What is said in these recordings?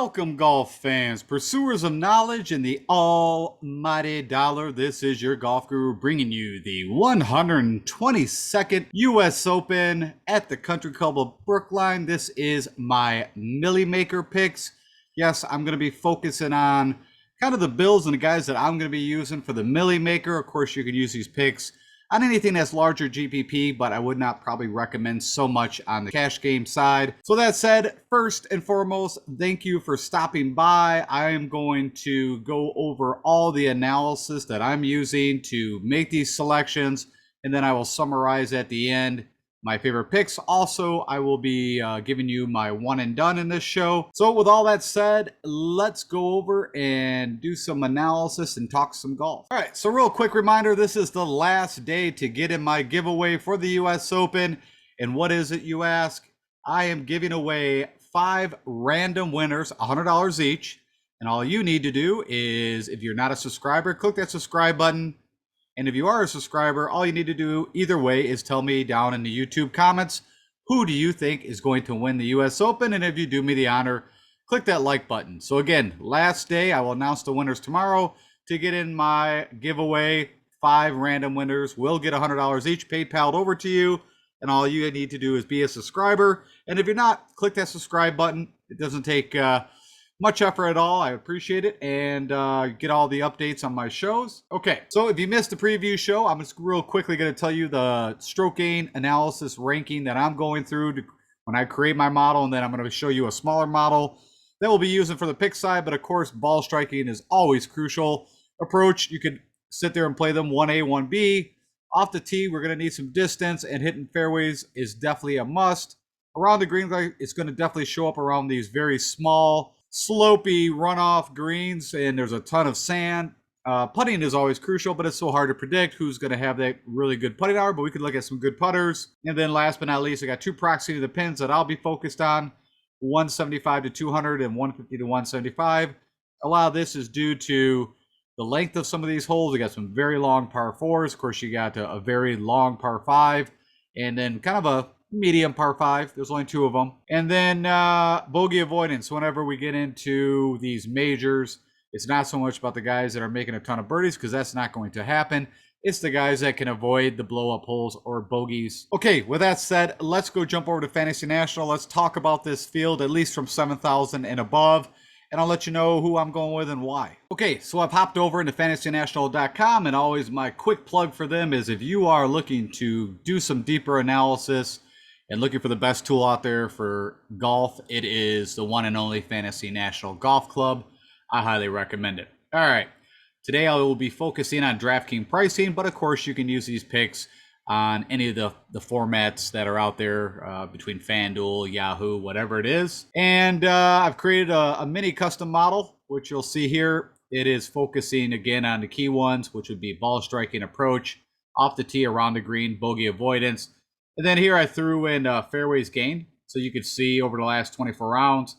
Welcome, golf fans, pursuers of knowledge and the almighty dollar. This is your golf guru bringing you the 122nd U.S. Open at the Country Club of Brookline. This is my MILLI Maker picks. Yes, I'm going to be focusing on kind of the builds and the guys that I'm going to be using for the MILLI Maker. Of course, you can use these picks on anything that's larger GPP, but I would not probably recommend so much on the cash game side. So that said, first and foremost, thank you for stopping by. I am going to go over all the analysis that I'm using to make these selections, and then I will summarize at the end my favorite picks. Also, I will be giving you my one and done in this show. So with all that said, let's go over and do some analysis and talk some golf. All right, so real quick reminder, this is the last day to get in my giveaway for the US Open. And what is it, you ask? I am giving away 5 random winners, $100 each. And all you need to do is, if you're not a subscriber, click that subscribe button. And if you are a subscriber, all you need to do either way is tell me down in the YouTube comments, who do you think is going to win the US Open? And if you do me the honor, click that like button. So again, last day, I will announce the winners tomorrow. To get in my giveaway, 5 random winners will get $100 each PayPal'd over to you. And all you need to do is be a subscriber. And if you're not, click that subscribe button. It doesn't take much effort at all. I appreciate it, and get all the updates on my shows. Okay, so if you missed the preview show, I'm just real quickly going to tell you the stroke gain analysis ranking that I'm going through when I create my model, and then I'm going to show you a smaller model that we'll be using for the pick side. But of course, ball striking is always crucial. Approach, you could sit there and play them 1A, 1B. Off the tee, we're going to need some distance, and hitting fairways is definitely a must. Around the green, it's going to definitely show up around these very small, slopey runoff greens, and there's a ton of sand. Putting is always crucial, but it's so hard to predict who's going to have that really good putting hour, but we could look at some good putters. And then last but not least, I got 2 proximity to the pins that I'll be focused on, 175 to 200 and 150 to 175. A lot of this is due to the length of some of these holes. We got some very long par 4s. Of course, you got a very long par 5, and then kind of a medium par 5. There's only 2 of them. And then bogey avoidance. Whenever we get into these majors, it's not so much about the guys that are making a ton of birdies, because that's not going to happen. It's the guys that can avoid the blow-up holes or bogeys. Okay, with that said, let's go jump over to Fantasy National. Let's talk about this field, at least from 7,000 and above, and I'll let you know who I'm going with and why. Okay, so I've hopped over into fantasynational.com, and always my quick plug for them is if you are looking to do some deeper analysis and looking for the best tool out there for golf, it is the one and only Fantasy National Golf Club. I highly recommend it. All right, today I will be focusing on DraftKings pricing, but of course you can use these picks on any of the formats that are out there, between FanDuel, Yahoo, whatever it is. And I've created a mini custom model, which you'll see here. It is focusing again on the key ones, which would be ball striking, approach, off the tee, around the green, bogey avoidance. And then here I threw in fairways gained, so you could see over the last 24 rounds.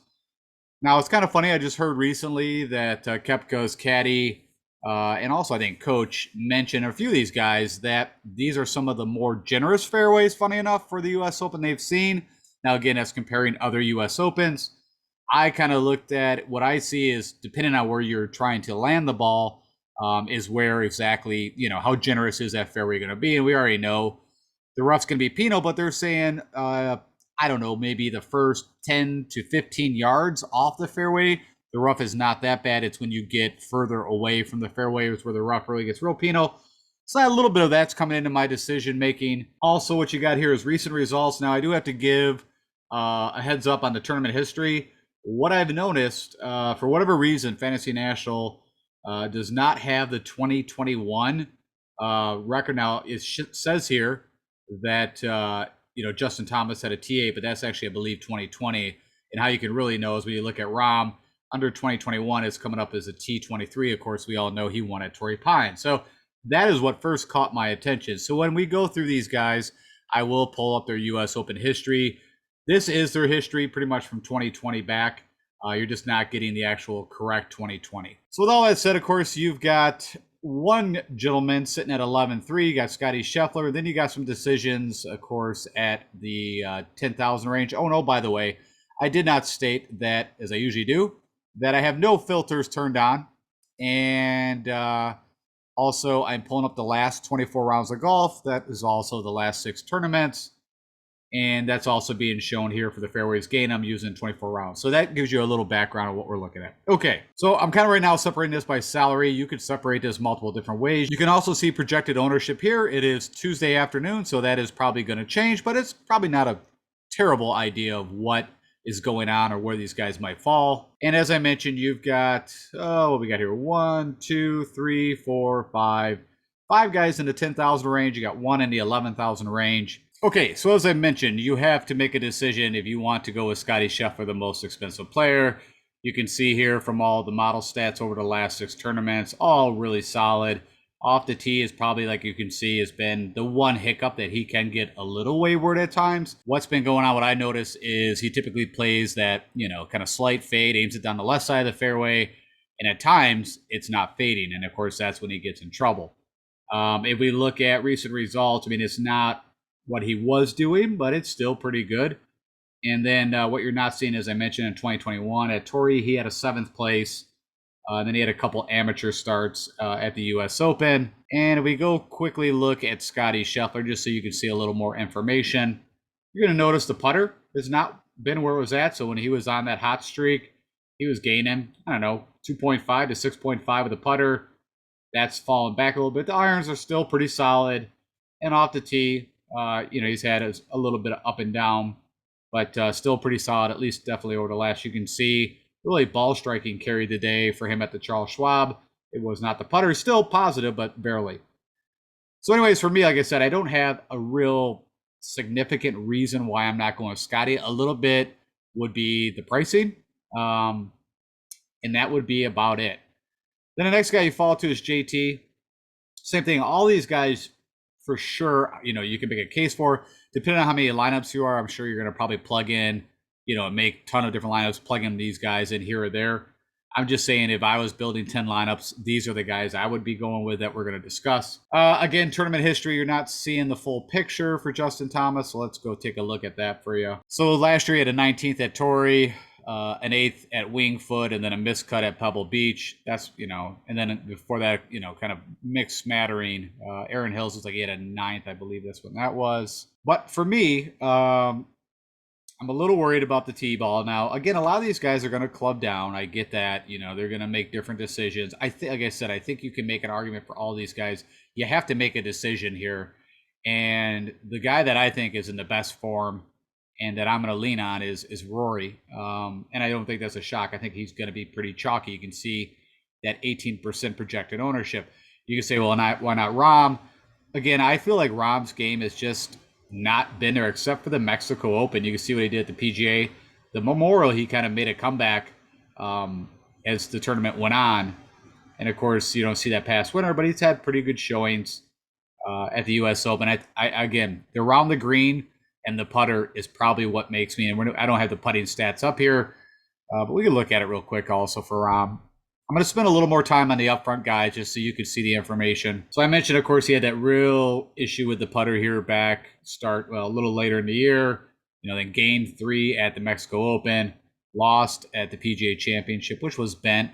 Now, it's kind of funny. I just heard recently that Koepka's caddy and also I think coach mentioned a few of these guys that these are some of the more generous fairways, funny enough, for the U.S. Open they've seen. Now, again, that's comparing other U.S. Opens. I kind of looked at what I see is, depending on where you're trying to land the ball, is where exactly, how generous is that fairway going to be. And we already know the rough's going to be penal, but they're saying, I don't know, maybe the first 10 to 15 yards off the fairway, the rough is not that bad. It's when you get further away from the fairway where the rough really gets real penal. So a little bit of that's coming into my decision making. Also, what you got here is recent results. Now, I do have to give a heads up on the tournament history. What I've noticed, for whatever reason, Fantasy National does not have the 2021 record. Now, it says here that Justin Thomas had a T8, but that's actually, I believe, 2020. And how you can really know is when you look at Rahm, under 2021 is coming up as a T23. Of course, we all know he won at Torrey Pines. So that is what first caught my attention. So when we go through these guys, I will pull up their U.S. Open history. This is their history pretty much from 2020 back. You're just not getting the actual correct 2020. So with all that said, of course, you've got one gentleman sitting at 11-3. You got Scotty Scheffler. Then you got some decisions, of course, at the 10,000 range. Oh, no, by the way, I did not state that, as I usually do, that I have no filters turned on. And also, I'm pulling up the last 24 rounds of golf. That is also the last 6 tournaments. And that's also being shown here for the fairways gain. I'm using 24 rounds. So that gives you a little background of what we're looking at. Okay, so I'm kind of right now separating this by salary. You could separate this multiple different ways. You can also see projected ownership here. It is Tuesday afternoon, so that is probably going to change, but it's probably not a terrible idea of what is going on or where these guys might fall. And as I mentioned, you've got, what we got here? 1, 2, 3, 4, 5. 5 guys in the 10,000 range. You got 1 in the 11,000 range. Okay, so as I mentioned, you have to make a decision if you want to go with Scottie Scheffler, the most expensive player. You can see here from all the model stats over the last 6 tournaments, all really solid. Off the tee is probably, like you can see, has been the one hiccup that he can get a little wayward at times. What's been going on, what I notice, is he typically plays that, kind of slight fade, aims it down the left side of the fairway, and at times it's not fading, and of course that's when he gets in trouble. If we look at recent results, I mean, it's not what he was doing, but it's still pretty good. And then what you're not seeing, as I mentioned, in 2021 at Torrey, he had a 7th place. Then he had a couple amateur starts at the U.S. Open. And if we go quickly look at Scottie Scheffler, just so you can see a little more information, you're going to notice the putter has not been where it was at. So when he was on that hot streak, he was gaining, 2.5 to 6.5 with the putter. That's fallen back a little bit. The irons are still pretty solid. And off the tee, he's had a little bit of up and down, but still pretty solid, at least definitely over the last. You can see really ball striking carried the day for him at the Charles Schwab. It was not the putter, still positive, but barely. So anyways, for me, like I said, I don't have a real significant reason why I'm not going with Scottie. A little bit would be the pricing, and that would be about it. Then the next guy you fall to is JT. Same thing. All these guys, for sure, you can make a case for. Depending on how many lineups you are, I'm sure you're going to probably plug in, make a ton of different lineups, plug in these guys in here or there. I'm just saying, if I was building 10 lineups, these are the guys I would be going with that we're going to discuss. Again, tournament history, you're not seeing the full picture for Justin Thomas, so let's go take a look at that for you. So last year he had a 19th at Torrey, an 8th at Wingfoot, and then a miscut at Pebble Beach. That's, and then before that, kind of mixed smattering. Aaron Hills was like he had a 9th, I believe that's what that was. But for me, I'm a little worried about the tee-ball. Now, again, a lot of these guys are going to club down. I get that. They're going to make different decisions. Like I said, I think you can make an argument for all these guys. You have to make a decision here. And the guy that I think is in the best form and that I'm going to lean on is Rory. And I don't think that's a shock. I think he's going to be pretty chalky. You can see that 18% projected ownership. You can say, well, why not Rahm? Again, I feel like Rahm's game is just not been there except for the Mexico Open. You can see what he did at the PGA. The Memorial, he kind of made a comeback as the tournament went on. And of course, you don't see that past winner, but he's had pretty good showings at the U.S. Open. I again, the around the green and the putter is probably what makes me, and I don't have the putting stats up here, but we can look at it real quick also for Rahm. I'm going to spend a little more time on the upfront guys just so you can see the information. So I mentioned, of course, he had that real issue with the putter here back a little later in the year. Then gained 3 at the Mexico Open, lost at the PGA Championship, which was bent,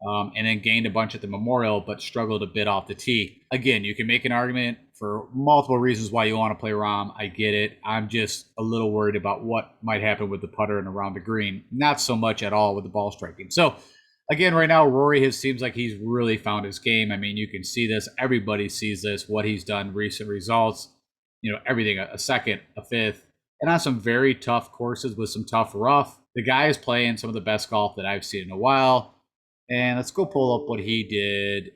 and then gained a bunch at the Memorial, but struggled a bit off the tee. Again, you can make an argument for multiple reasons why you want to play Rahm. I get it. I'm just a little worried about what might happen with the putter and around the green. Not so much at all with the ball striking. So again, right now, Rory seems like he's really found his game. I mean, you can see this. Everybody sees this, what he's done, recent results, everything, a 2nd, a 5th, and on some very tough courses with some tough rough. The guy is playing some of the best golf that I've seen in a while. And let's go pull up what he did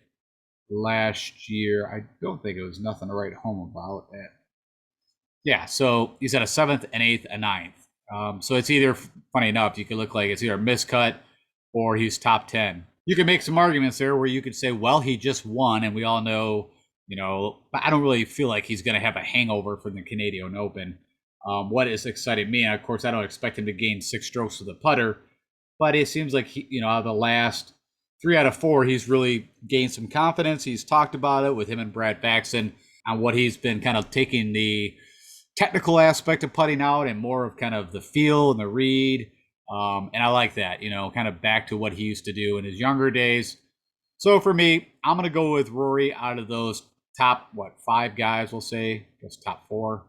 last year. I don't think it was nothing to write home about it. Yeah, so he's at a 7th, an 8th, a 9th. So it's either, funny enough, you could look like it's either a miscut or he's top 10. You can make some arguments there where you could say, well, he just won, and we all know, but I don't really feel like he's going to have a hangover from the Canadian Open. What is exciting me, and of course, I don't expect him to gain 6 strokes with the putter, but it seems like out of the last 3 out of 4, he's really gained some confidence. He's talked about it with him and Brad Faxon on what he's been kind of taking the technical aspect of putting out and more of kind of the feel and the read. And I like that, kind of back to what he used to do in his younger days. So for me, I'm going to go with Rory out of those top, five guys, we'll say, just top four.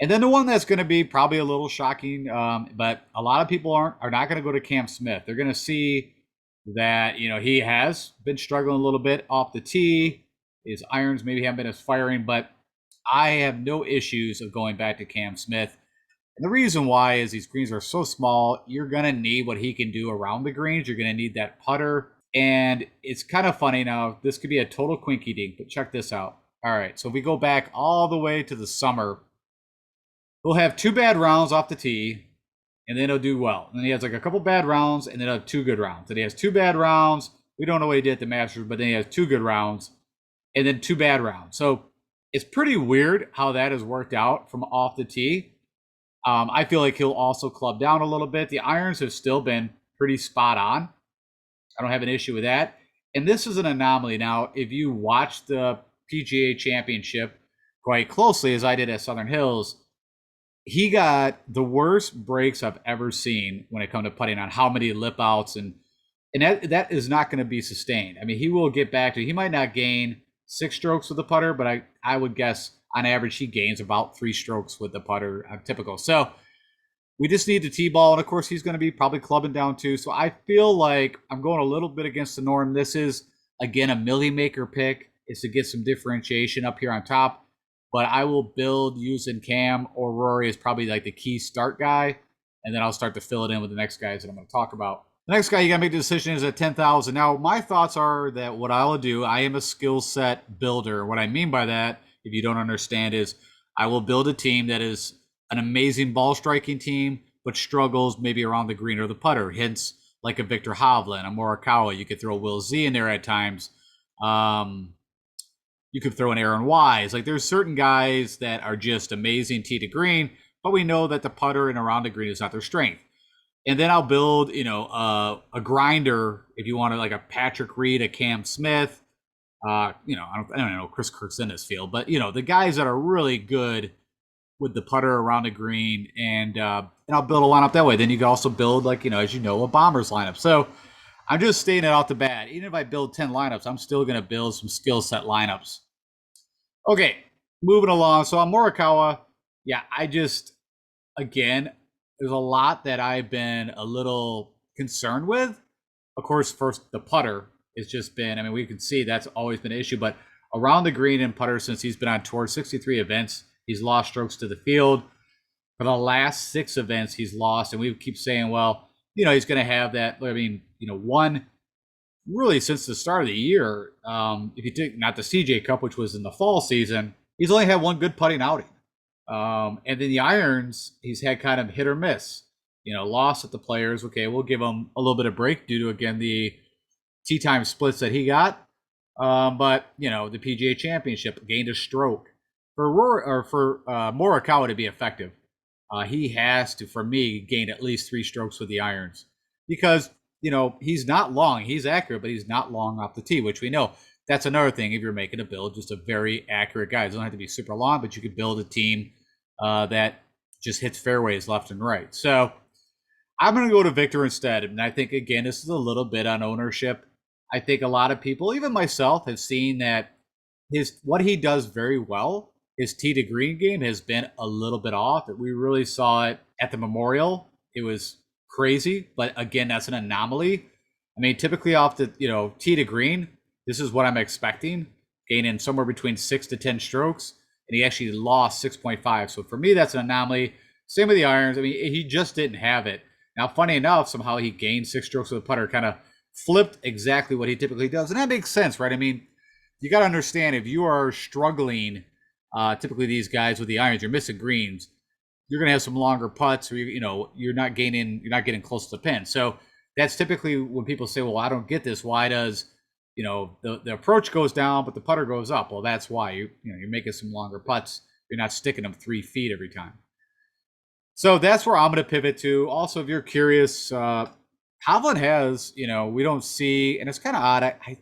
And then the one that's going to be probably a little shocking, but a lot of people are not going to go to Cam Smith. They're going to see that he has been struggling a little bit off the tee. His irons maybe haven't been as firing, but I have no issues of going back to Cam Smith. And the reason why is these greens are so small. You're going to need what he can do around the greens. You're going to need that putter. And it's kind of funny now. This could be a total quinky dink, but check this out. All right, so if we go back all the way to the summer, he'll have 2 bad rounds off the tee, and then he'll do well. And then he has like a couple bad rounds, and then he'll have 2 good rounds. And he has 2 bad rounds. We don't know what he did at the Masters, but then he has 2 good rounds, and then 2 bad rounds. So it's pretty weird how that has worked out from off the tee. I feel like he'll also club down a little bit. The irons have still been pretty spot on. I don't have an issue with that. And this is an anomaly. Now, if you watch the PGA Championship quite closely, as I did at Southern Hills, he got the worst breaks I've ever seen when it comes to putting on how many lip outs, and that is not going to be sustained. I mean, he will get back to, he might not gain 6 strokes with the putter, but I would guess on average he gains about 3 strokes with the putter, typical. So we just need the tee-ball, and of course he's going to be probably clubbing down too. So I feel like I'm going a little bit against the norm. This is, again, a MILLI maker pick. Is to get some differentiation up here on top. But I will build using Cam or Rory as probably like the key start guy, and then I'll start to fill it in with the next guys that I'm going to talk about. The next guy you got to make the decision is at 10,000. Now, my thoughts are that what I'll do, I am a skill set builder. What I mean by that, if you don't understand, is I will build a team that is an amazing ball striking team, but struggles maybe around the green or the putter. Hence, like a Victor Hovland, a Morikawa. You could throw Will Z in there at times. You could throw an Aaron Wise. Like, there's certain guys that are just amazing tee to green, but we know that the putter and around the green is not their strength. And then I'll build, a grinder if you want to, like a Patrick Reed, a Cam Smith. I don't know Chris Kirk's in this field, but the guys that are really good with the putter around the green, and I'll build a lineup that way. Then you can also build, like, as you know, a Bombers lineup. So I'm just stating it out the bat. Even if I build 10 lineups, I'm still going to build some skill set lineups. Okay, moving along. So on Morikawa, yeah, again, there's a lot that I've been a little concerned with. Of course, first, the putter has just been, I mean, we can see that's always been an issue, but around the green and putter since he's been on tour, 63 events, he's lost strokes to the field. For the last 6 events, he's lost, and we keep saying, well, he's going to have that. I mean, one really since the start of the year. If you take not the CJ Cup, which was in the fall season, he's only had one good putting outing. And then the irons, he's had kind of hit or miss. Lost at the Players. Okay, we'll give him a little bit of break due to, again, the tee time splits that he got. But the PGA Championship gained a stroke. For Morikawa to be effective, he has to, for me, gain at least 3 strokes with the irons, because he's not long. He's accurate, but he's not long off the tee, which we know. That's another thing if you're making a build, just a very accurate guy. It doesn't have to be super long, but you could build a team that just hits fairways left and right. So I'm going to go to Victor instead. And I think, again, this is a little bit on ownership. I think a lot of people, even myself, have seen that what he does very well, his tee to green game, has been a little bit off. We really saw it at the Memorial. It was crazy, but again, that's an anomaly. I mean, typically off the tee to green, this is what I'm expecting, gaining somewhere between 6 to 10 strokes, and he actually lost 6.5. So for me, that's an anomaly. Same with the irons. I mean, he just didn't have it. Now, funny enough, somehow he gained 6 strokes with the putter, kind of flipped exactly what he typically does, and that makes sense, right? I mean, you got to understand, if you are struggling, typically these guys with the irons, you're missing greens, you're going to have some longer putts, or you're not getting close to the pin. So that's typically when people say, well, I don't get this. Why does the approach goes down, but the putter goes up? Well, that's why you're making some longer putts. You're not sticking them 3 feet every time. So that's where I'm going to pivot to. Also, if you're curious, Hovland has, we don't see, and it's kind of odd. I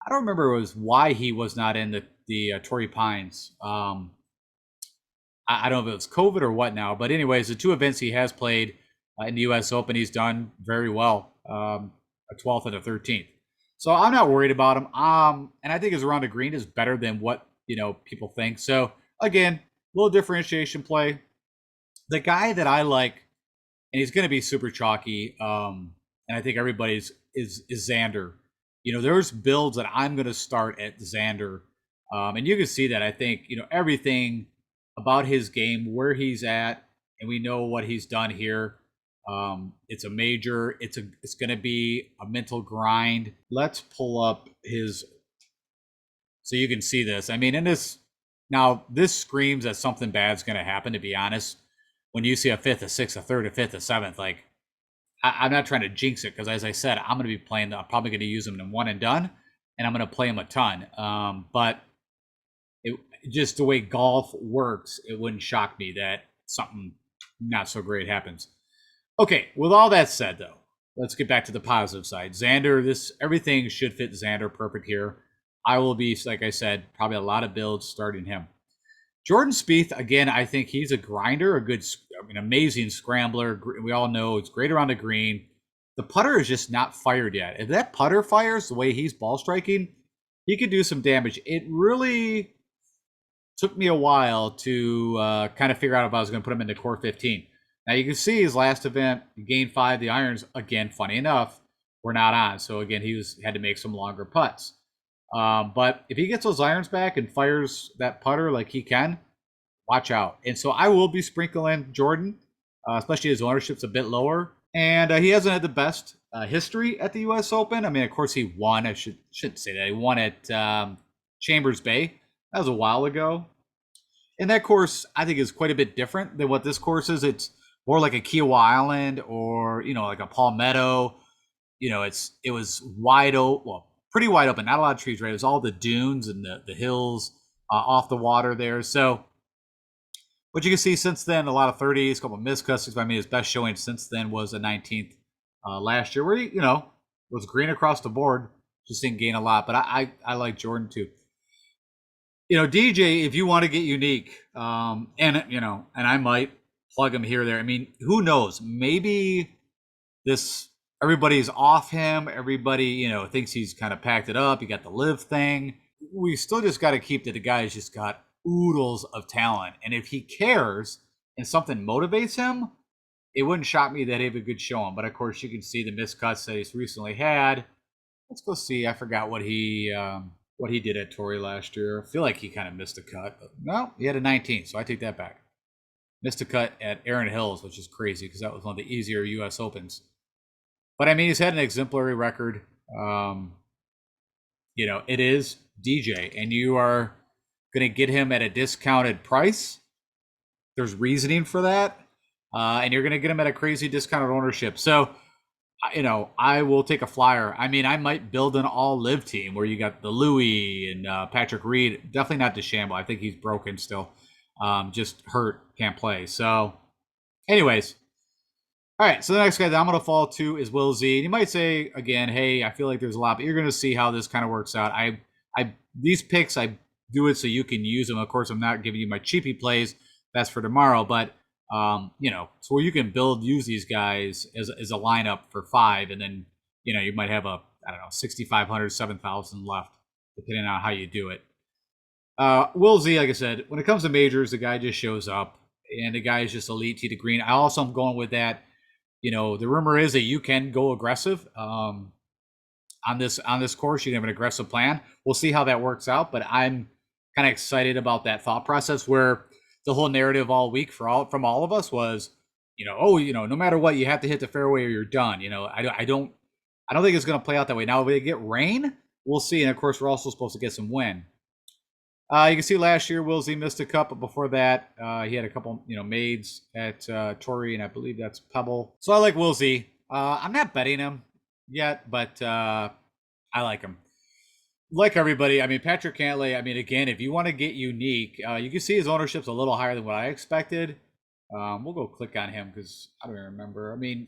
don't remember why he was not in the Torrey Pines. I don't know if it was COVID or what now, but anyways, the 2 events he has played, In the U.S. Open, he's done very well, a 12th and a 13th. So I'm not worried about him. And I think his round of green is better than what people think. So again, little differentiation play. The guy that I like, and he's going to be super chalky. And I think everybody's is Xander. There's builds that I'm going to start at Xander, and you can see that. I think everything about his game, where he's at, and we know what he's done here. It's a major. It's going to be a mental grind. Let's pull up his so you can see this. I mean, in this now, this screams that something bad's going to happen. To be honest, when you see a fifth, a sixth, a third, a fifth, a seventh, like I'm not trying to jinx it because, as I said, I'm going to be playing. I'm probably going to use them in one and done, and I'm going to play them a ton. But just the way golf works, it wouldn't shock me that something not so great happens. Okay, with all that said, though, let's get back to the positive side. Xander, everything should fit Xander perfect here. I will be, like I said, probably a lot of builds starting him. Jordan Spieth, again, I think he's a grinder, an amazing scrambler. We all know it's great around the green. The putter is just not fired yet. If that putter fires the way he's ball striking, he could do some damage. It really took me a while to kind of figure out if I was going to put him into core 15. Now you can see his last event, gained 5. The irons, again, funny enough, were not on. So again, had to make some longer putts. But if he gets those irons back and fires that putter like he can, watch out. And so I will be sprinkling Jordan, especially his ownership's a bit lower. And he hasn't had the best history at the U.S. Open. I mean, of course, he won. I shouldn't say that. He won at Chambers Bay. That was a while ago. And that course, I think, is quite a bit different than what this course is. It's more like a Kiowa Island or, like a Palmetto. It was wide open. Well, pretty wide open, not a lot of trees, right? It was all the dunes and the hills off the water there. So what you can see since then, a lot of 30s, a couple of miscuts. I mean, his best showing since then was a 19th last year, where he, was green across the board. Just didn't gain a lot, but I like Jordan too. DJ, if you want to get unique, and I might plug him here or there. I mean, who knows? Maybe everybody's off him. Everybody, thinks he's kind of packed it up. You got the live thing. We still just got to keep that the guy's just got oodles of talent. And if he cares and something motivates him, it wouldn't shock me that he have a good showing. But of course, you can see the miscuts that he's recently had. Let's go see. I forgot what he did at Torrey last year. I feel like he kind of missed a cut. But no, he had a 19, so I take that back. Missed a cut at Erin Hills, which is crazy because that was one of the easier U.S. Opens. But I mean, he's had an exemplary record. It is DJ, and you are going to get him at a discounted price. There's reasoning for that. And you're going to get him at a crazy discounted ownership. So, I will take a flyer. I mean, I might build an all live team where you got the Louis and Patrick Reed. Definitely not DeChambeau. I think he's broken still. Just hurt, can't play. So, anyways. All right, so the next guy that I'm going to fall to is Will Z. And you might say, again, hey, I feel like there's a lot, but you're going to see how this kind of works out. These picks, I do it so you can use them. Of course, I'm not giving you my cheapy plays. That's for tomorrow. But, so where you can use these guys as a lineup for 5. And then, you might have 6,500, 7,000 left, depending on how you do it. Will Z, like I said, when it comes to majors, the guy just shows up. And the guy is just elite tee to green. I also am going with that. The rumor is that you can go aggressive on this course. You can have an aggressive plan. We'll see how that works out, but I'm kind of excited about that thought process where the whole narrative all week from all of us was, no matter what, you have to hit the fairway or you're done. I don't think it's going to play out that way. Now, if we get rain, we'll see. And of course, we're also supposed to get some wind. You can see last year, Will Z missed a cut, but before that, he had a couple, maids at Torrey, and I believe that's Pebble. So I like Will Z. I'm not betting him yet, but I like him. Like everybody, I mean, Patrick Cantlay, I mean, again, if you want to get unique, you can see his ownership's a little higher than what I expected. We'll go click on him because I don't even remember. I mean,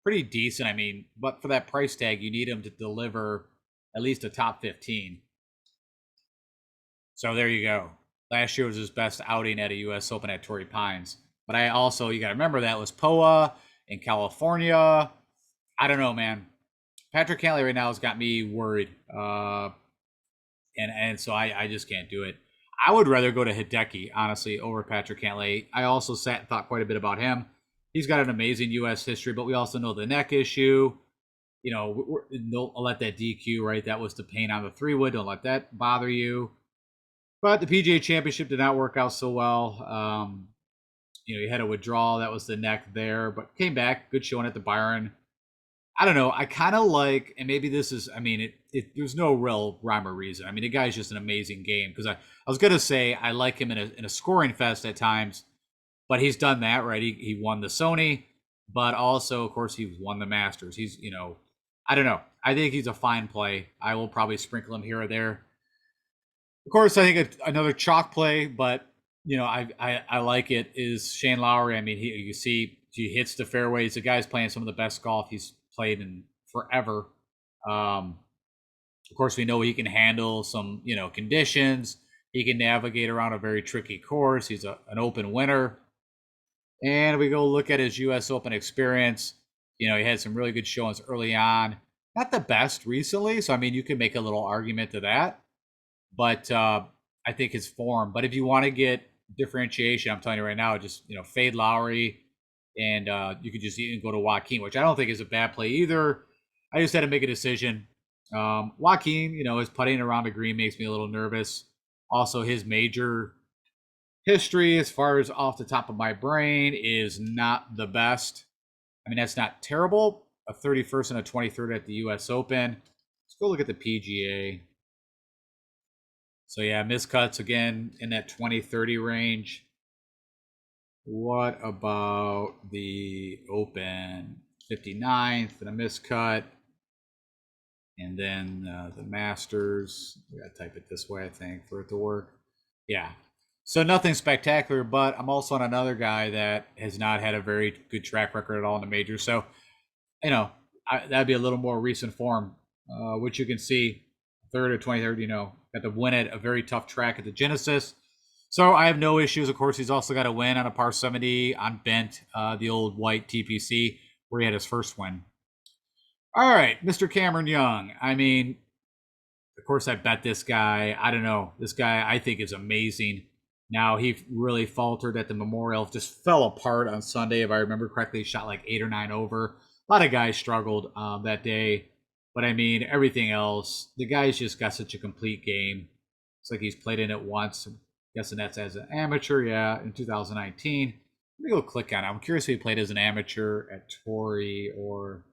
pretty decent. I mean, but for that price tag, you need him to deliver at least a top 15. So there you go. Last year was his best outing at a U.S. Open at Torrey Pines. But I also, you got to remember, that was POA in California. I don't know, man. Patrick Cantlay right now has got me worried. And so I just can't do it. I would rather go to Hideki, honestly, over Patrick Cantlay. I also sat and thought quite a bit about him. He's got an amazing U.S. history, but we also know the neck issue. You know, don't let that DQ, right? That was the pain on the 3-wood. Don't let that bother you. But the PGA Championship did not work out so well. You know, he had a withdrawal. That was the neck there, but came back. Good showing at the Byron. I don't know. I kind of like, and maybe this is, I mean, there's no real rhyme or reason. I mean, the guy's just an amazing game, because I was going to say I like him in a scoring fest at times, but he's done that, right? He won the Sony, but also, of course, he won the Masters. He's, you know, I don't know. I think he's a fine play. I will probably sprinkle him here or there. Of course, I think another chalk play, but you know, I like it, is Shane Lowry. I mean, you see he hits the fairways. The guy's playing some of the best golf he's played in forever. Of course, we know he can handle some, you know, conditions. He can navigate around a very tricky course. He's an open winner. And we go look at his U.S. Open experience. You know, he had some really good showings early on. Not the best recently, so I mean, you can make a little argument to that. But I think his form. But if you want to get differentiation, I'm telling you right now, just, you know, fade Lowry, and you could just even go to Joaquin, which I don't think is a bad play either. I just had to make a decision. Joaquin, you know, his putting around the green makes me a little nervous. Also, his major history, as far as off the top of my brain, is not the best. I mean, that's not terrible. A 31st and a 23rd at the U.S. Open. Let's go look at the PGA. So yeah, miscuts again in that 20-30 range. What about the Open? 59th and a miscut. And then the Masters. We gotta type it this way, I think, for it to work. Yeah. So nothing spectacular, but I'm also on another guy that has not had a very good track record at all in the majors. So, you know, that'd be a little more recent form, which you can see, 3rd or 23rd, you know, got to win at a very tough track at the Genesis. So I have no issues. Of course, he's also got a win on a par 70 on Bent, the old white TPC, where he had his first win. All right, Mr. Cameron Young. I mean, of course, I bet this guy. I don't know. This guy, I think, is amazing. Now, he really faltered at the Memorial, just fell apart on Sunday. If I remember correctly, he shot like 8 or 9 over. A lot of guys struggled that day. But I mean, everything else, the guy's just got such a complete game. It's like he's played in it once. I'm guessing that's as an amateur, yeah, in 2019. Let me go click on it. I'm curious if he played as an amateur at Torrey, or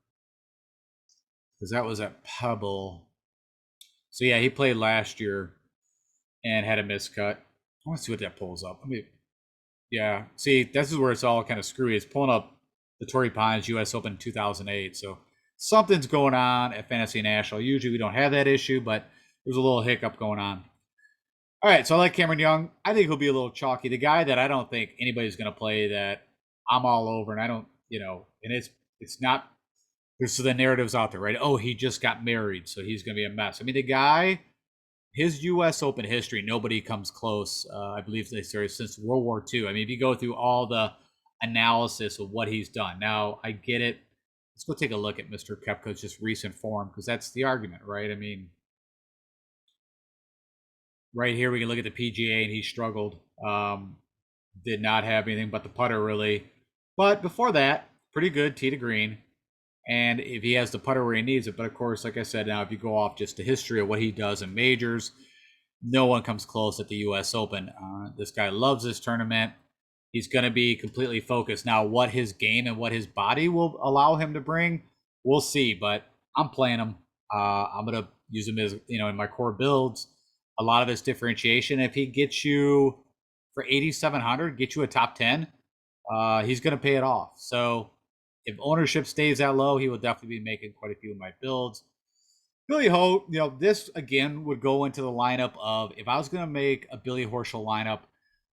because that was at Pebble. So yeah, he played last year and had a miscut. I want to see what that pulls up. Yeah, see, this is where it's all kind of screwy. It's pulling up the Torrey Pines U.S. Open 2008. So something's going on at Fantasy National. Usually we don't have that issue, but there's a little hiccup going on. All right, so I like Cameron Young. I think he'll be a little chalky. The guy that I don't think anybody's going to play, that I'm all over, and I don't, you know, and it's not. There's the narratives out there, right? Oh, he just got married, so he's going to be a mess. I mean, the guy, his U.S. Open history, nobody comes close. I believe they started since World War II. I mean, if you go through all the analysis of what he's done, now I get it. Let's go take a look at Mr. Koepka's just recent form, because that's the argument, right? I mean, right here we can look at the PGA, and he struggled. Did not have anything but the putter, really. But before that, pretty good tee to green. And if he has the putter where he needs it, but of course, like I said, now if you go off just the history of what he does in majors, no one comes close at the U.S. Open. This guy loves this tournament. He's going to be completely focused. Now, what his game and what his body will allow him to bring, we'll see. But I'm playing him. I'm going to use him as, you know, in my core builds. A lot of his differentiation. If he gets you for 8,700, get you a top 10, he's going to pay it off. So if ownership stays that low, he will definitely be making quite a few of my builds. Billy Ho, you know, this again would go into the lineup of, if I was going to make a Billy Horschel lineup,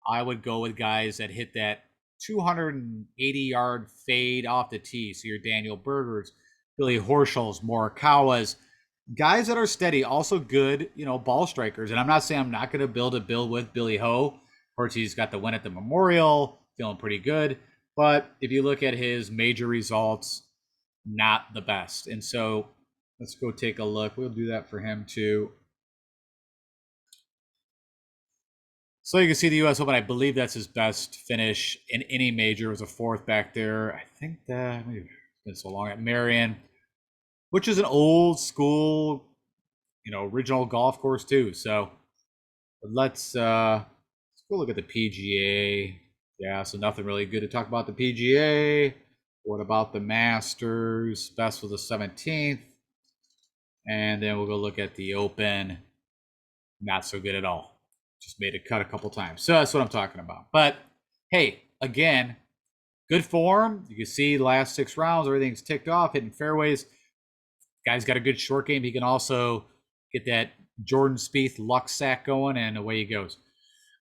I would go with guys that hit that 280-yard fade off the tee. So your Daniel Bergers, Billy Horschels, Morikawas, guys that are steady, also good, you know, ball strikers. And I'm not saying I'm not going to build a build with Billy Ho. Of course, he's got the win at the Memorial, feeling pretty good. But if you look at his major results, not the best. And so let's go take a look. We'll do that for him too. So you can see the U.S. Open. I believe that's his best finish in any major. It was a fourth back there. I think that it's been so long at Marion, which is an old school, original golf course too. So let's go look at the PGA. Yeah, so nothing really good to talk about the PGA. What about the Masters? Best was the 17th. And then we'll go look at the Open. Not so good at all. Just made a cut a couple times. So that's what I'm talking about. But hey, again, good form. You can see the last 6 rounds, everything's ticked off, hitting fairways. Guy's got a good short game. He can also get that Jordan Spieth luck sack going, and away he goes.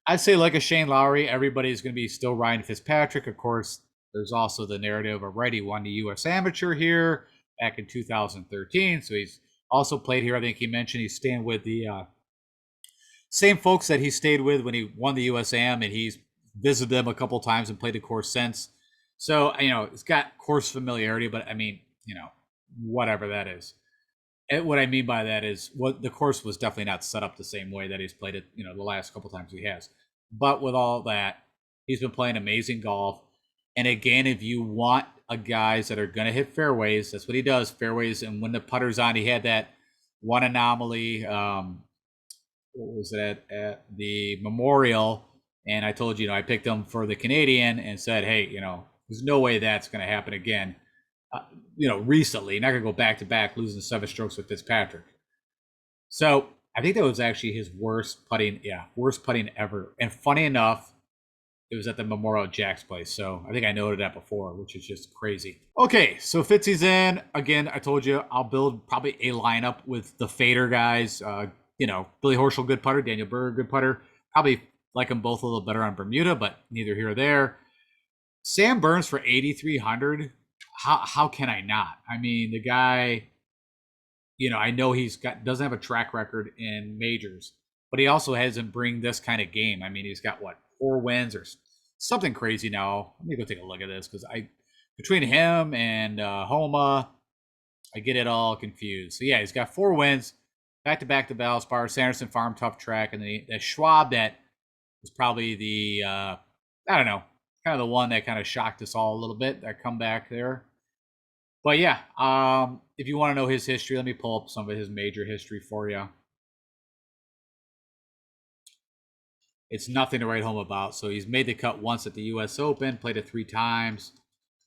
I'd say like a Shane Lowry, everybody's going to be still riding Fitzpatrick. Of course, there's also the narrative of he won the U.S. Amateur here back in 2013. So he's also played here. I think he mentioned he's staying with the same folks that he stayed with when he won the U.S. Am, and he's visited them a couple times and played the course since. So, it's got course familiarity, but I mean, whatever that is. And what I mean by that is the course was definitely not set up the same way that he's played it, the last couple times he has. But with all that, he's been playing amazing golf. And again, if you want guys that are going to hit fairways, that's what he does, fairways. And when the putter's on, he had that one anomaly. What was it at the Memorial? And I told you, I picked him for the Canadian and said, hey, there's no way that's going to happen again. Recently, not going to go back to back losing 7 strokes with Fitzpatrick. So I think that was actually his worst putting ever. And funny enough, it was at the Memorial Jack's place. So I think I noted that before, which is just crazy. Okay, so Fitzy's in. Again, I told you I'll build probably a lineup with the fader guys. Billy Horschel, good putter. Daniel Berger, good putter. Probably like them both a little better on Bermuda, but neither here or there. Sam Burns for 8,300. How can I not? I mean, the guy, I know doesn't have a track record in majors, but he also hasn't bring this kind of game. I mean, he's got 4 wins or something crazy now. Let me go take a look at this because between him and Homa, I get it all confused. So yeah, he's got 4 wins, back to back to Valspar, Sanderson Farm, tough track, and then the Schwab that was probably the I don't know, kind of the one that kind of shocked us all a little bit. That comeback there. But yeah, if you want to know his history, let me pull up some of his major history for you. It's nothing to write home about. So he's made the cut once at the U.S. Open, played it 3 times.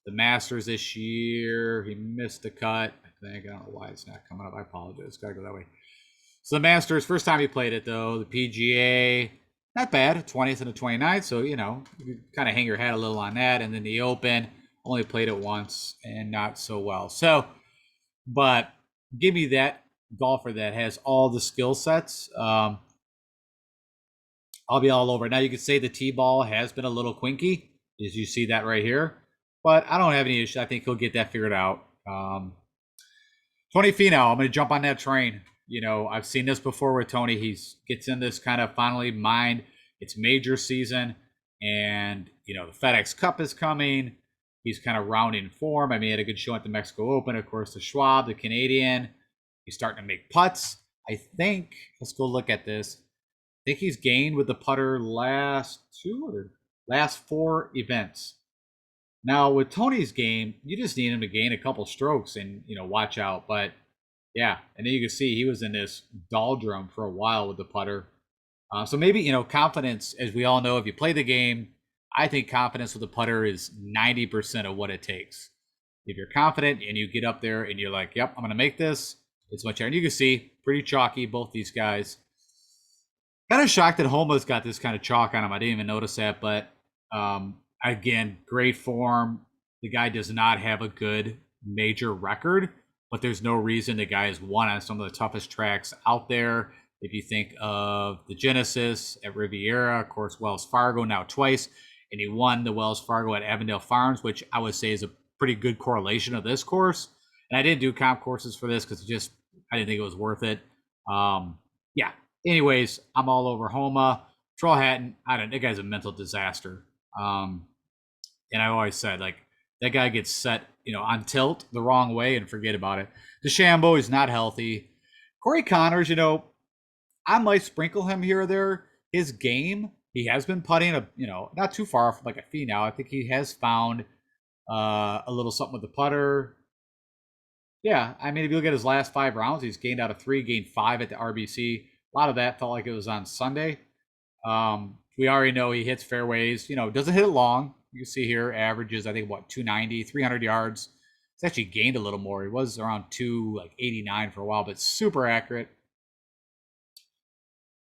The Masters this year, he missed the cut. I think, I don't know why it's not coming up. I apologize. Got to go that way. So the Masters, first time he played it, though. The PGA, not bad, 20th and the 29th. So, you kind of hang your hat a little on that. And then the Open, only played it once and not so well. So, but give me that golfer that has all the skill sets. I'll be all over. Now, you could say the T-ball has been a little quinky, as you see that right here. But I don't have any issue. I think he'll get that figured out. Tony Finau, I'm going to jump on that train. I've seen this before with Tony. He gets in this kind of finally mind. It's major season, and, the FedEx Cup is coming. He's kind of rounding form. I mean, he had a good show at the Mexico Open. Of course, the Schwab, the Canadian. He's starting to make putts. I think, let's go look at this. I think he's gained with the putter last 4 events. Now, with Tony's game, you just need him to gain a couple strokes and, watch out. But, yeah, and then you can see he was in this doldrum for a while with the putter. So maybe, confidence, as we all know, if you play the game, I think confidence with the putter is 90% of what it takes. If you're confident and you get up there and you're like, yep, I'm going to make this, it's much better. And you can see, pretty chalky, both these guys. Kind of shocked that Homa's got this kind of chalk on him. I didn't even notice that. But, again, great form. The guy does not have a good major record, but there's no reason the guy has won on some of the toughest tracks out there. If you think of the Genesis at Riviera, of course, Wells Fargo now twice. And he won the Wells Fargo at Avondale Farms, which I would say is a pretty good correlation of this course. And I didn't do comp courses for this because I didn't think it was worth it. Yeah. Anyways, I'm all over Homa. Troll Hatton, that guy's a mental disaster. And I always said, like, that guy gets set, on tilt the wrong way and forget about it. DeChambeau is not healthy. Corey Connors, I might sprinkle him here or there. His game, he has been putting not too far from like a fee now. I think he has found a little something with the putter. Yeah, I mean, if you look at his last 5 rounds, he's gained out of 3, gained 5 at the RBC. A lot of that felt like it was on Sunday. We already know he hits fairways. Doesn't hit it long. You can see here, averages, I think, 290, 300 yards. It's actually gained a little more. He was around 289 for a while, but super accurate.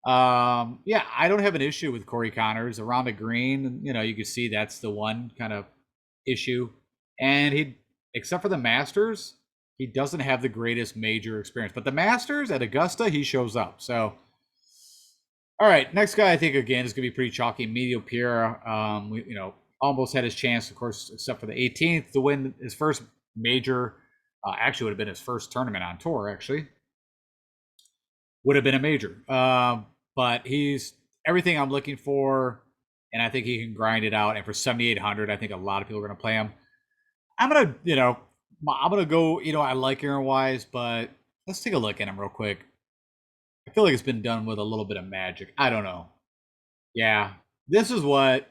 Yeah, I don't have an issue with Corey Connors around the green. You can see that's the one kind of issue. And except for the Masters, he doesn't have the greatest major experience. But the Masters at Augusta, he shows up. So, all right, next guy I think again is going to be pretty chalky. Emilio Pierre, almost had his chance, of course, except for the 18th to win his first major. Actually, would have been his first tournament on tour. Actually, would have been a major. But he's everything I'm looking for, and I think he can grind it out. And for 7,800, I think a lot of people are going to play him. I'm gonna go. I like Aaron Wise, but let's take a look at him real quick. I feel like it's been done with a little bit of magic. I don't know. Yeah, this is what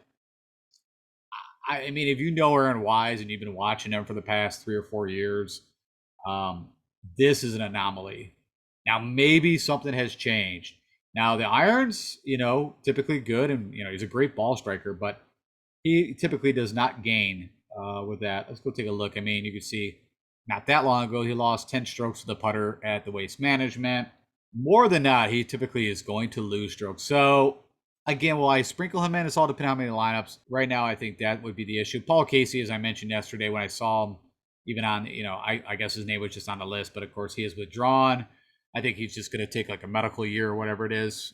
I mean. If you know Aaron Wise and you've been watching him for the past 3 or 4 years, this is an anomaly. Now maybe something has changed. Now the irons, typically good, and he's a great ball striker, but he typically does not gain with that. Let's go take a look. I mean, you can see not that long ago he lost 10 strokes to the putter at the Waste Management. More than that, he typically is going to lose strokes. So again, will I sprinkle him in? It's all depending on how many lineups. Right now, I think that would be the issue. Paul Casey, as I mentioned yesterday when I saw him, even on, I guess his name was just on the list, but of course he is withdrawn. I think he's just going to take like a medical year or whatever it is.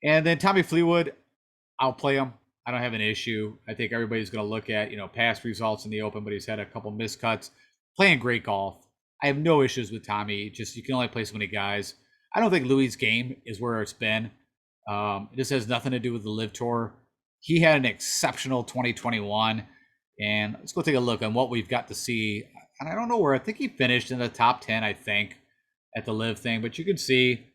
And then Tommy Fleetwood, I'll play him. I don't have an issue. I think everybody's going to look at, past results in the Open, but he's had a couple miscuts. Playing great golf. I have no issues with Tommy. Just you can only play so many guys. I don't think Louis' game is where it's been. This has nothing to do with the Live Tour. He had an exceptional 2021. And let's go take a look on what we've got to see. And I don't know where. I think he finished in the top 10, I think, at the Live thing. But you can see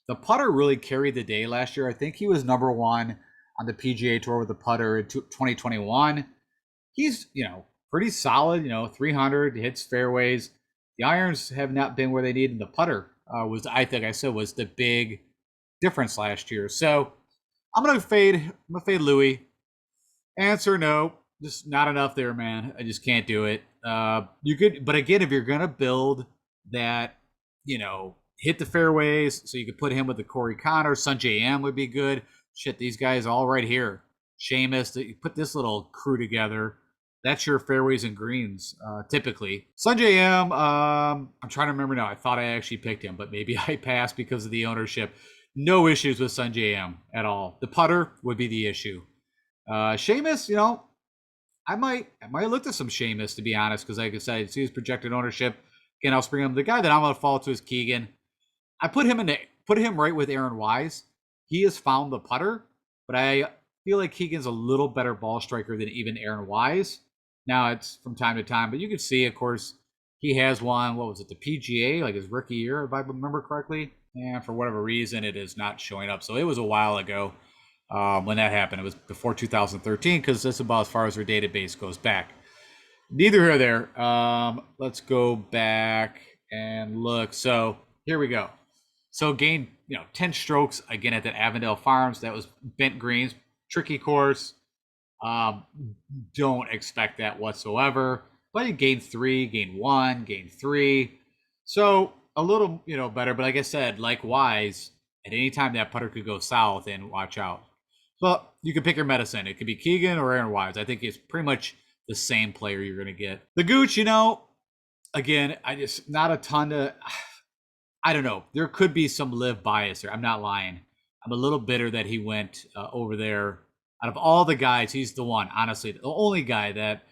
the putter really carried the day last year. I think he was number 1 on the PGA Tour with the putter in 2021. He's, pretty solid, 300, hits fairways. The irons have not been where they need, and the putter was the big difference last year. So I'm gonna fade Louis. Answer no, just not enough there, man. I just can't do it. You could, but again, if you're gonna build that, hit the fairways, so you could put him with the Corey Connors, Sungjae Im would be good. Shit, these guys all right here. Seamus, you put this little crew together. That's your fairways and greens, typically. Sungjae Im, I'm trying to remember now. I thought I actually picked him, but maybe I passed because of the ownership. No issues with Sungjae Im at all. The putter would be the issue. Seamus, I might look at some Seamus, to be honest, because like I said, I see his projected ownership. Again, I'll spring him. The guy that I'm going to fall to is Keegan. I put him right with Aaron Wise. He has found the putter, but I feel like Keegan's a little better ball striker than even Aaron Wise. Now it's from time to time, but you can see, of course, he has won, what was it, the PGA, like his rookie year, if I remember correctly. And for whatever reason, it is not showing up. So it was a while ago when that happened. It was before 2013, because that's about as far as their database goes back. Neither here or there. Let's go back and look. So here we go. So gained 10 strokes again at that Avondale Farms. That was bent greens, tricky course. Don't expect that whatsoever. But he gained 3, gained 1, gained 3. So a little better. But like I said, likewise, at any time that putter could go south, and watch out. But you can pick your medicine. It could be Keegan or Aaron Wise. I think it's pretty much the same player you're going to get. The Gooch, again, I just not a ton to. I don't know. There could be some Live bias there. I'm not lying. I'm a little bitter that he went over there. Out of all the guys, he's the one. Honestly, the only guy that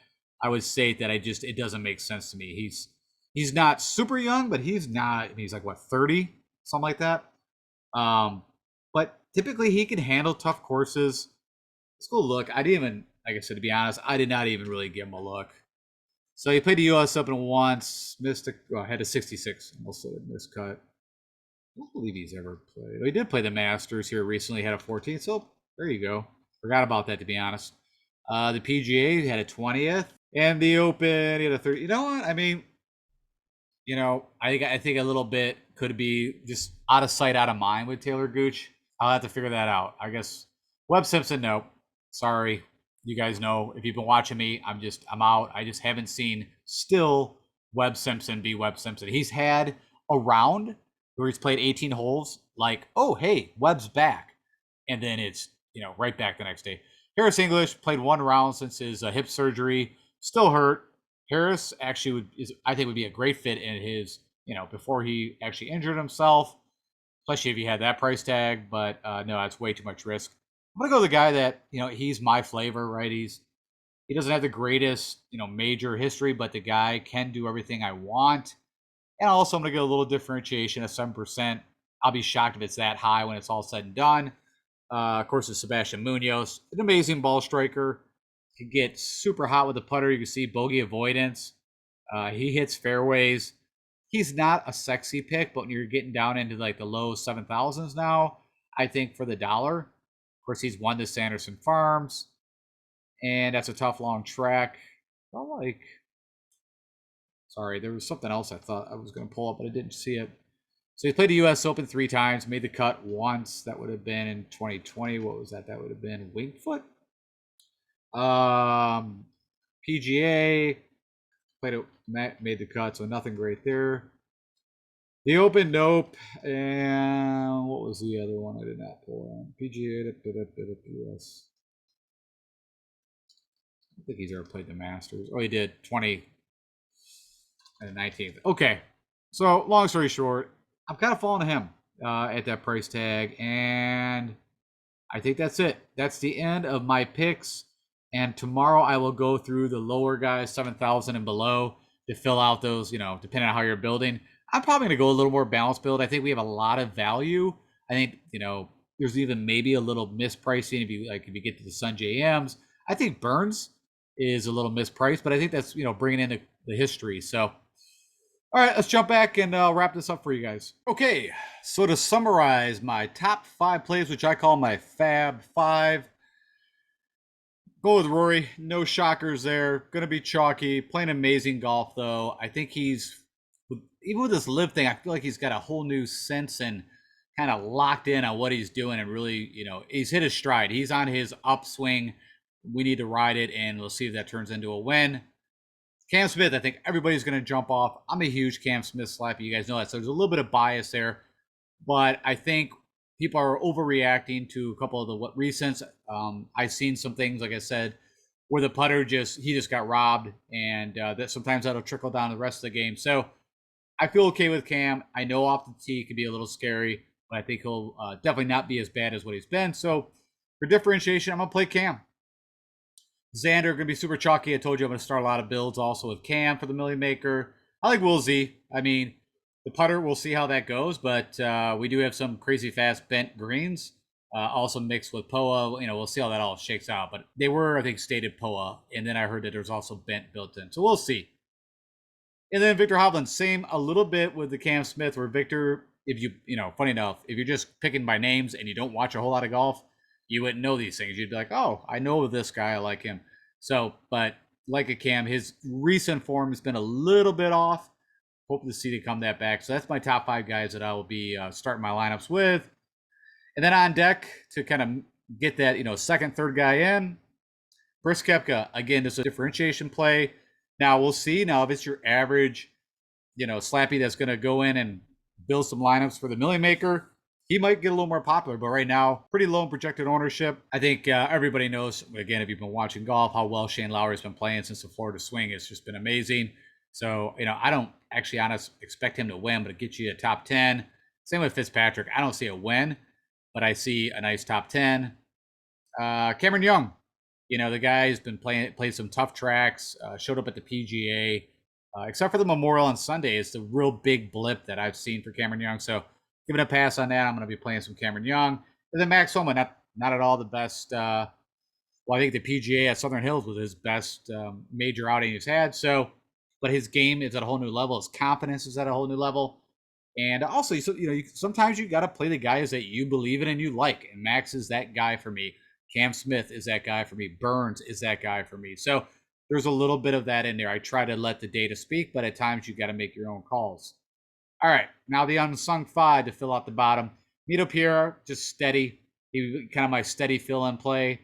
I would say that it doesn't make sense to me. He's not super young, but he's not. He's like 30, something like that. But typically he can handle tough courses. Let's go look. I didn't even like I said, to be honest, I did not even really give him a look. So he played the U.S. Open once, missed a, well, had a 66, also a miscut. I don't believe he's ever played. He did play the Masters here recently, had a 14. So there you go. Forgot about that, to be honest. The PGA had a 20th, and the Open he had a 30. You know what? I mean, I think a little bit could be just out of sight, out of mind with Taylor Gooch. I'll have to figure that out. I guess Webb Simpson, no. Sorry. You guys know if you've been watching me, I'm out. I just haven't seen still Webb Simpson be Webb Simpson. He's had a round where he's played 18 holes, like, oh hey, Webb's back. And then it's, right back the next day. Harris English played one round since his hip surgery, still hurt. Harris actually I think would be a great fit in his, before he actually injured himself, especially if he had that price tag. But no, that's way too much risk. I'm gonna go with the guy that, he's my flavor, right? He doesn't have the greatest, major history, but the guy can do everything I want. And also I'm gonna get a little differentiation at 7%. I'll be shocked if it's that high when it's all said and done. Of course, it's Sebastian Munoz, an amazing ball striker. Can get super hot with the putter. You can see bogey avoidance. He hits fairways. He's not a sexy pick, but when you're getting down into like the low 7,000s now, I think for the dollar. Of course, he's won the Sanderson Farms, and that's a tough long track. Sorry, there was something else I thought I was going to pull up, but I didn't see it. So he played the U.S. Open 3 times, made the cut once. That would have been in 2020. What was that? That would have been Winged Foot. PGA played it, made the cut, so nothing great there. The Open, nope. And what was the other one I did not pull on? PGA, US. I think he's ever played the Masters. Oh, he did 20 and the 19th. Okay, so long story short, I'm kind of falling to him at that price tag, and I think that's it. That's the end of my picks. And tomorrow I will go through the lower guys, 7,000 and below, to fill out those, depending on how you're building. I'm probably going to go a little more balanced build. I think we have a lot of value. I think, there's even maybe a little mispricing if you get to the Sun JMs. I think Burns is a little mispriced, but I think that's, bringing in the history. So, all right, let's jump back and wrap this up for you guys. Okay, so to summarize my top 5 plays, which I call my Fab 5, go with Rory. No shockers there. Going to be chalky. Playing amazing golf, though. I think he's, even with this live thing, I feel like he's got a whole new sense and kind of locked in on what he's doing and really, he's hit his stride. He's on his upswing. We need to ride it, and we'll see if that turns into a win. Cam Smith, I think everybody's going to jump off. I'm a huge Cam Smith slappy. You guys know that. So there's a little bit of bias there. But I think people are overreacting to a couple of the recents. I've seen some things, like I said, where the putter he just got robbed. And that sometimes that'll trickle down the rest of the game. So I feel okay with Cam. I know off the tee it can be a little scary, but I think he'll definitely not be as bad as what he's been. So for differentiation, I'm going to play Cam. Xander going to be super chalky. I told you I'm going to start a lot of builds also with Cam for the Millie Maker. I like Will Z. I mean, the putter, we'll see how that goes, but we do have some crazy fast bent greens, also mixed with POA. We'll see how that all shakes out. But they were, I think, stated POA, and then I heard that there's also bent built in. So we'll see. And then Victor Hovland, same a little bit with the Cam Smith, where Victor, if funny enough, if you're just picking by names and you don't watch a whole lot of golf, you wouldn't know these things. You'd be like, oh, I know this guy. I like him. So, but like a Cam, his recent form has been a little bit off. Hope to see to come that back. So that's my top 5 guys that I will be starting my lineups with. And then on deck to kind of get that, second, third guy in. Chris Koepka, again, this is a differentiation play. Now we'll see. Now if it's your average, slappy that's going to go in and build some lineups for the Millie Maker, he might get a little more popular, but right now, pretty low in projected ownership. I think everybody knows, again, if you've been watching golf, how well Shane Lowry's been playing since the Florida swing. It's just been amazing. So, I don't actually honestly expect him to win, but it gets you a top 10. Same with Fitzpatrick. I don't see a win, but I see a nice top 10. Cameron Young, the guy's been played some tough tracks, showed up at the PGA, except for the Memorial on Sunday. It's the real big blip that I've seen for Cameron Young. So, giving a pass on that. I'm going to be playing some Cameron Young. And then Max Homa, not at all the best Well, I think the PGA at Southern Hills was his best major outing he's had. So, but his game is at a whole new level. His confidence is at a whole new level. And also, sometimes you got to play the guys that you believe in and you like. And Max is that guy for me. Cam Smith is that guy for me. Burns is that guy for me. So there's a little bit of that in there. I try to let the data speak, but at times you got to make your own calls. All right, now the unsung five to fill out the bottom. Mito Pierre, just steady. He kind of my steady fill-in play.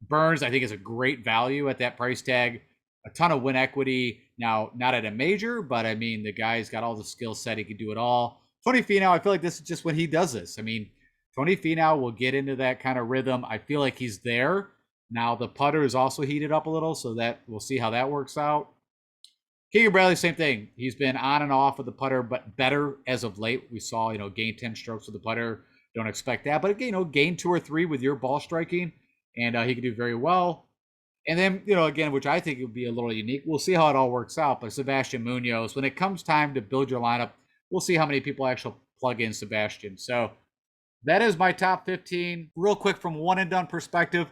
Burns, I think, is a great value at that price tag. A ton of win equity. Now, not at a major, but I mean, the guy's got all the skill set. He can do it all. Tony Finau, I feel like this is just when he does this. I mean, Tony Finau will get into that kind of rhythm. I feel like he's there. Now, the putter is also heated up a little, so that we'll see how that works out. Keegan Bradley, same thing. He's been on and off with the putter, but better as of late. We saw, gain 10 strokes with the putter. Don't expect that. But, gain 2 or 3 with your ball striking, and he can do very well. And then, again, which I think would be a little unique. We'll see how it all works out. But Sebastian Munoz, when it comes time to build your lineup, we'll see how many people actually plug in Sebastian. So that is my top 15. Real quick, from one and done perspective,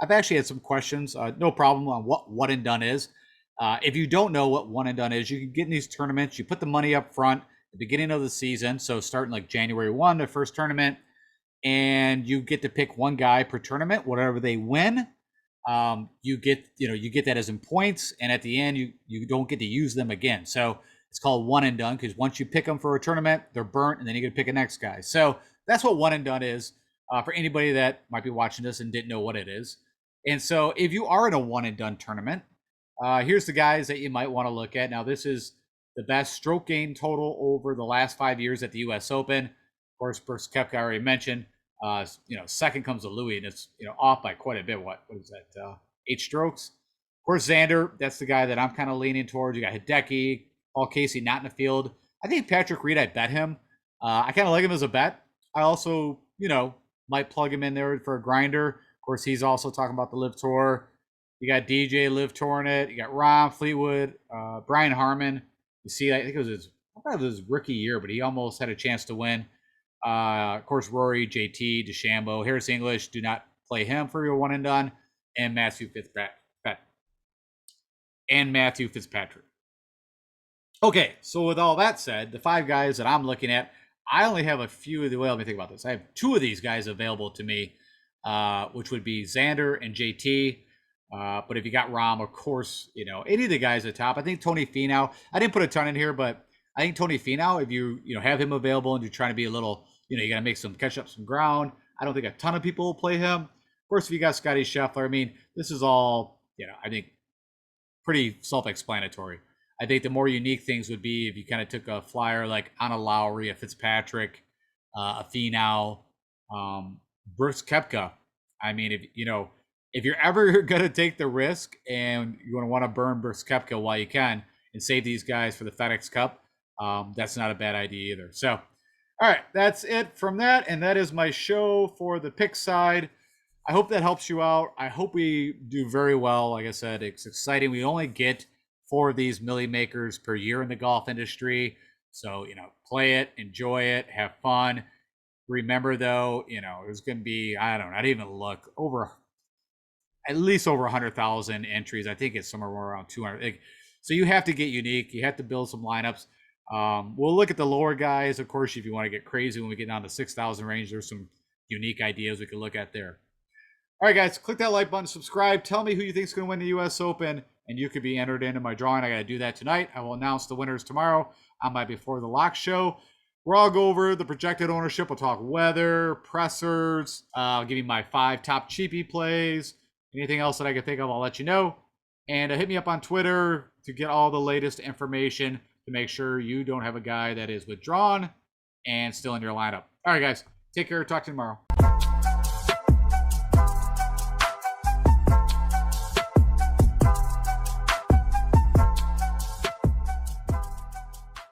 I've actually had some questions. No problem on what one and done is. If you don't know what one and done is, you can get in these tournaments. You put the money up front at the beginning of the season. So starting like January 1, the first tournament, and you get to pick one guy per tournament, whatever they win. You get that as in points, and at the end you don't get to use them again. So it's called one and done, because once you pick them for a tournament, they're burnt, and then you get to pick a next guy. So that's what one and done is, for anybody that might be watching this and didn't know what it is. And so if you are in a one and done tournament, here's the guys that you might want to look at. Now, this is the best stroke gain total over the last 5 years at the U.S. Open. Of course, Brooks Koepka I already mentioned. Second comes to Louis, and it's off by quite a bit. What is that? 8 strokes. Of course, Xander. That's the guy that I'm kind of leaning towards. You got Hideki, Paul Casey not in the field. I think Patrick Reed. I bet him. I kind of like him as a bet. I also, might plug him in there for a grinder. Of course, he's also talking about the Live Tour. You got DJ Live touring it. You got Ron Fleetwood, Brian Harmon. You see, I think it was his rookie year, but he almost had a chance to win. Of course, Rory, JT, DeChambeau, Harris English. Do not play him for your one and done. And Matthew Fitzpatrick. Okay, so with all that said, the 5 guys that I'm looking at, I only have a few of the. Well, let me think about this. I have 2 of these guys available to me, which would be Xander and JT. But if you got Rahm, of course, any of the guys at the top. I think Tony Finau. I didn't put a ton in here, but I think Tony Finau, if you have him available and you're trying to be a little, you got to catch up some ground. I don't think a ton of people will play him. Of course, if you got Scotty Scheffler, I mean, this is all, I think pretty self-explanatory. I think the more unique things would be if you kind of took a flyer like on a Lowry, a Fitzpatrick, a Finau, Brooks Koepka. I mean, if you're ever going to take the risk and you want to burn Brooks Koepka while you can and save these guys for the FedEx Cup, that's not a bad idea either. So, all right, that's it from that. And that is my show for the pick side. I hope that helps you out. I hope we do very well. Like I said, it's exciting. We only get 4 of these MILLI makers per year in the golf industry. So, play it, enjoy it, have fun. Remember, though, there's going to be, I don't know, not even look, at least over 100,000 entries. I think it's somewhere around 200. So you have to get unique. You have to build some lineups. We'll look at the lower guys. Of course, if you want to get crazy, when we get down to 6,000 range, there's some unique ideas we can look at there. All right, guys, click that like button, subscribe. Tell me who you think is going to win the U.S. Open, and you could be entered into my drawing. I got to do that tonight. I will announce the winners tomorrow on my Before the Lock show, where I'll go over the projected ownership. We'll talk weather, pressers. I'll give you my 5 top cheapie plays. Anything else that I can think of, I'll let you know. And hit me up on Twitter to get all the latest information to make sure you don't have a guy that is withdrawn and still in your lineup. All right, guys. Take care. Talk to you tomorrow.